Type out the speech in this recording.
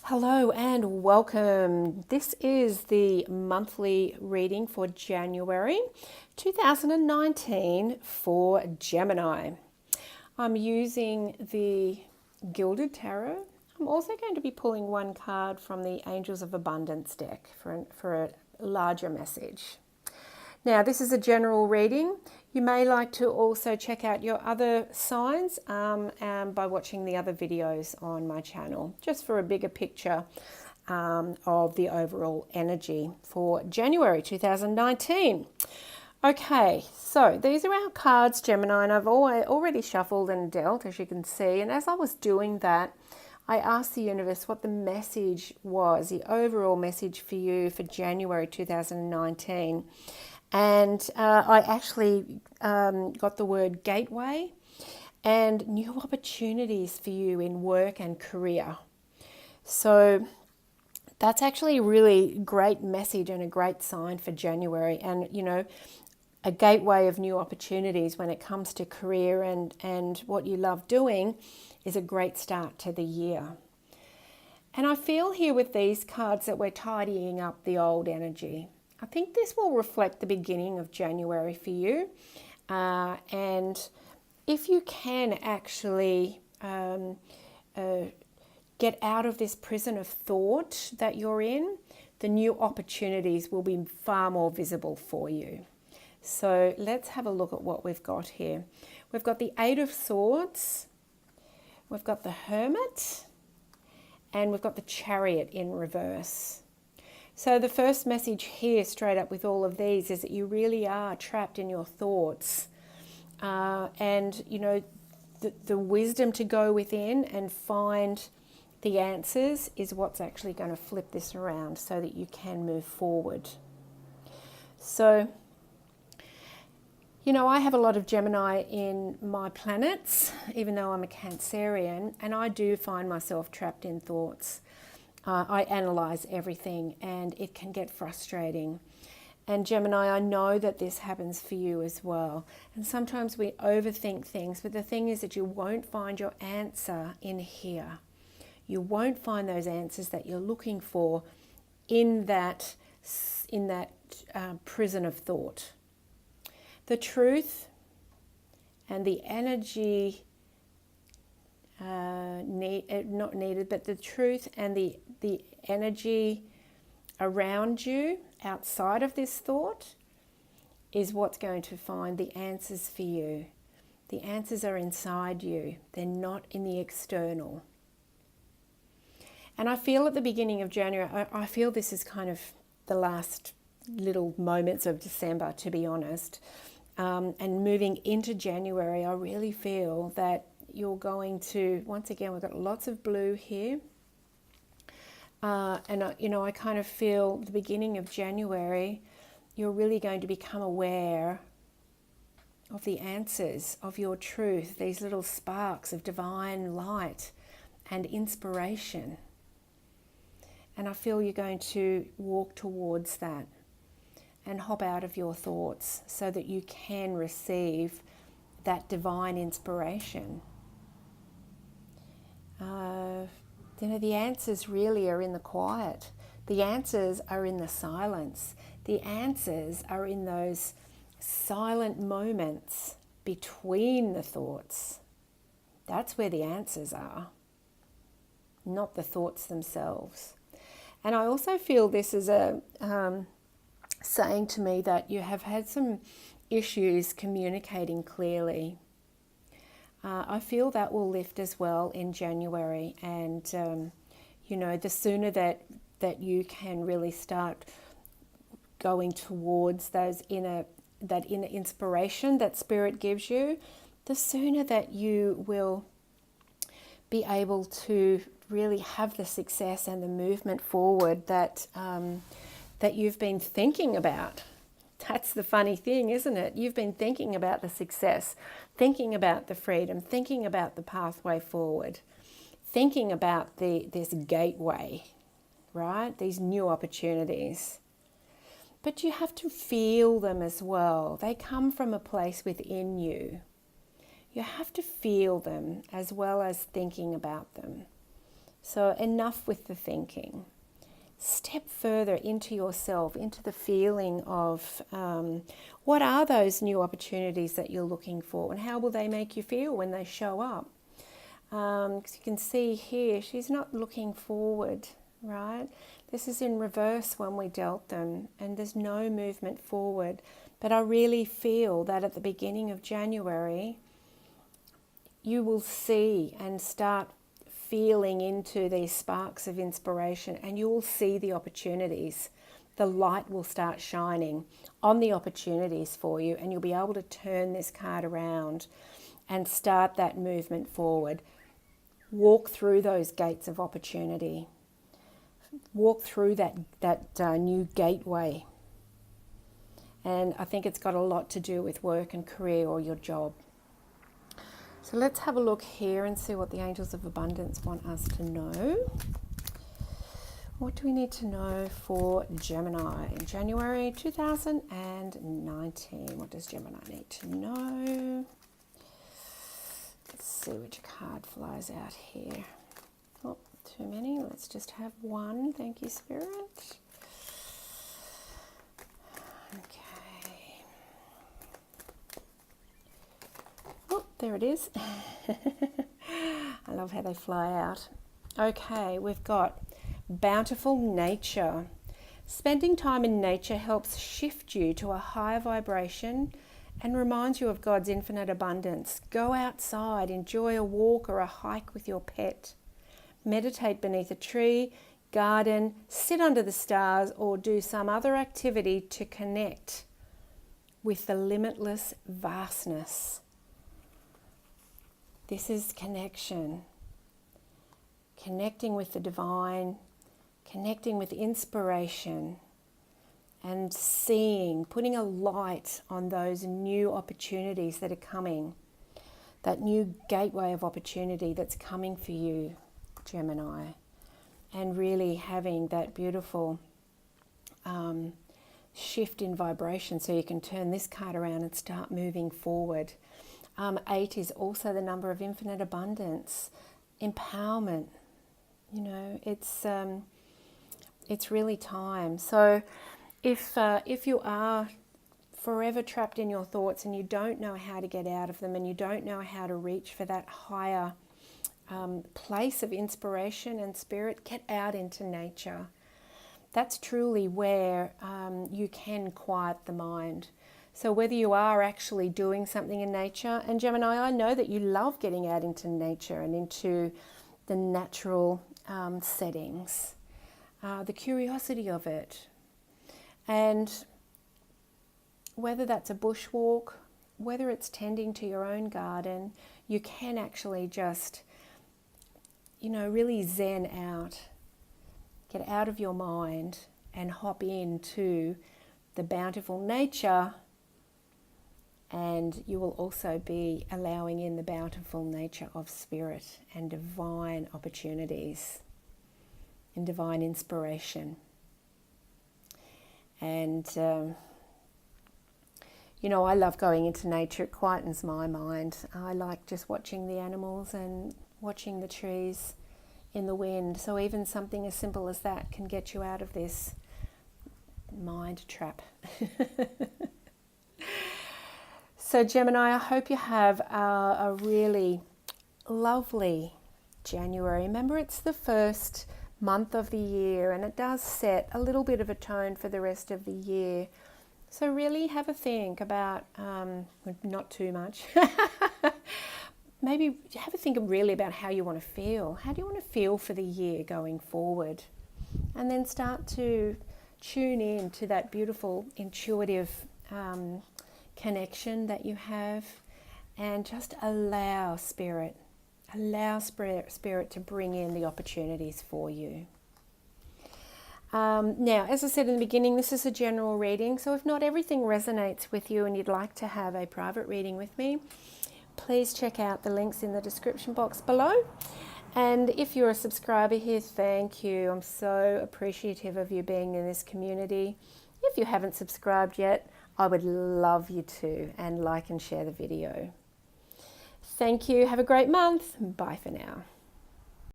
Hello and welcome. This is the monthly reading for January 2019 for Gemini. I'm using the Gilded Tarot. I'm also going to be pulling one card from the Angels of Abundance deck for a larger message. Now, this is a general reading. You may like to also check out your other signs by watching the other videos on my channel, just for a bigger picture of the overall energy for January 2019. Okay, so these are our cards, Gemini, and I've already shuffled and dealt, as you can see. And as I was doing that, I asked the universe what the message was, the overall message for you for January 2019. And I actually got the word gateway and new opportunities for you in work and career. So that's actually a really great message and a great sign for January. And, you know, a gateway of new opportunities when it comes to career and what you love doing is a great start to the year. And I feel here with these cards that we're tidying up the old energy. I think this will reflect the beginning of January for you. And if you can actually get out of this prison of thought that you're in, the new opportunities will be far more visible for you. So let's have a look at what we've got here. We've got the Eight of Swords, we've got the Hermit, and we've got the Chariot in reverse. So the first message here, straight up with all of these, is that you really are trapped in your thoughts. And, you know, the wisdom to go within and find the answers is what's actually going to flip this around so that you can move forward. So, you know, I have a lot of Gemini in my planets, even though I'm a Cancerian, and I do find myself trapped in thoughts. I analyze everything and it can get frustrating. And Gemini, I know that this happens for you as well. And sometimes we overthink things, but the thing is that you won't find your answer in here. You won't find those answers that you're looking for in that prison of thought. The truth and the energy not needed, but the truth and the energy around you outside of this thought is what's going to find the answers for you. The answers are inside you. They're not in the external. And I feel at the beginning of January, I feel this is kind of the last little moments of December, to be honest. And moving into January, I really feel that you're going to, once again, we've got lots of blue here. And, you know, I kind of feel the beginning of January, you're really going to become aware of the answers of your truth, these little sparks of divine light and inspiration. And I feel you're going to walk towards that and hop out of your thoughts so that you can receive that divine inspiration. You know, the answers really are in the quiet. The answers are in the silence. The answers are in those silent moments between the thoughts. That's where the answers are, not the thoughts themselves. And I also feel this is a saying to me that you have had some issues communicating clearly. I feel that will lift as well in January, and you know, the sooner that you can really start going towards that inner inspiration that Spirit gives you, the sooner that you will be able to really have the success and the movement forward that you've been thinking about. That's the funny thing, isn't it? You've been thinking about the success, thinking about the freedom, thinking about the pathway forward, thinking about this gateway, right? These new opportunities. But you have to feel them as well. They come from a place within you. You have to feel them as well as thinking about them. So enough with the thinking. Step further into yourself, into the feeling of what are those new opportunities that you're looking for, and how will they make you feel when they show up? Because you can see here, she's not looking forward, right? This is in reverse when we dealt them, and there's no movement forward. But I really feel that at the beginning of January, you will see and start feeling into these sparks of inspiration, and you will see the opportunities. The light will start shining on the opportunities for you, and you'll be able to turn this card around and start that movement forward. Walk through those gates of opportunity. Walk through that new gateway. And I think it's got a lot to do with work and career or your job. So let's have a look here and see what the angels of abundance want us to know. What do we need to know for Gemini in January 2019? What does Gemini need to know? Let's see which card flies out here. Oh, too many. Let's just have one. Thank you, Spirit. Okay. Oh, there it is. I love how they fly out. Okay, we've got bountiful nature. Spending time in nature helps shift you to a higher vibration and reminds you of God's infinite abundance. Go outside, enjoy a walk or a hike with your pet. Meditate beneath a tree, garden, sit under the stars, or do some other activity to connect with the limitless vastness. This is connection. Connecting with the divine, connecting with inspiration, and seeing, putting a light on those new opportunities that are coming, that new gateway of opportunity that's coming for you, Gemini, and really having that beautiful shift in vibration so you can turn this card around and start moving forward. 8 is also the number of infinite abundance, empowerment. You know, it's really time. So if you are forever trapped in your thoughts and you don't know how to get out of them, and you don't know how to reach for that higher place of inspiration and spirit, get out into nature. That's truly where you can quiet the mind. So whether you are actually doing something in nature, and Gemini, I know that you love getting out into nature and into the natural settings, the curiosity of it. And whether that's a bushwalk, whether it's tending to your own garden, you can actually just, you know, really zen out, get out of your mind and hop into the bountiful nature, and you will also be allowing in the bountiful nature of spirit and divine opportunities and divine inspiration. And, you know, I love going into nature. It quietens my mind. I like just watching the animals and watching the trees in the wind. So even something as simple as that can get you out of this mind trap. So Gemini, I hope you have a really lovely January. Remember, it's the first month of the year, and it does set a little bit of a tone for the rest of the year. So really have a think about, not too much, maybe have a think really about how you want to feel. How do you want to feel for the year going forward? And then start to tune in to that beautiful intuitive connection that you have, and just allow spirit to bring in the opportunities for you. Now, as I said in the beginning, this is a general reading, so if not everything resonates with you and you'd like to have a private reading with me, please check out the links in the description box below. And if you're a subscriber here, thank you. I'm so appreciative of you being in this community. If you haven't subscribed yet, I would love you to, and like and share the video. Thank you. Have a great month. Bye for now.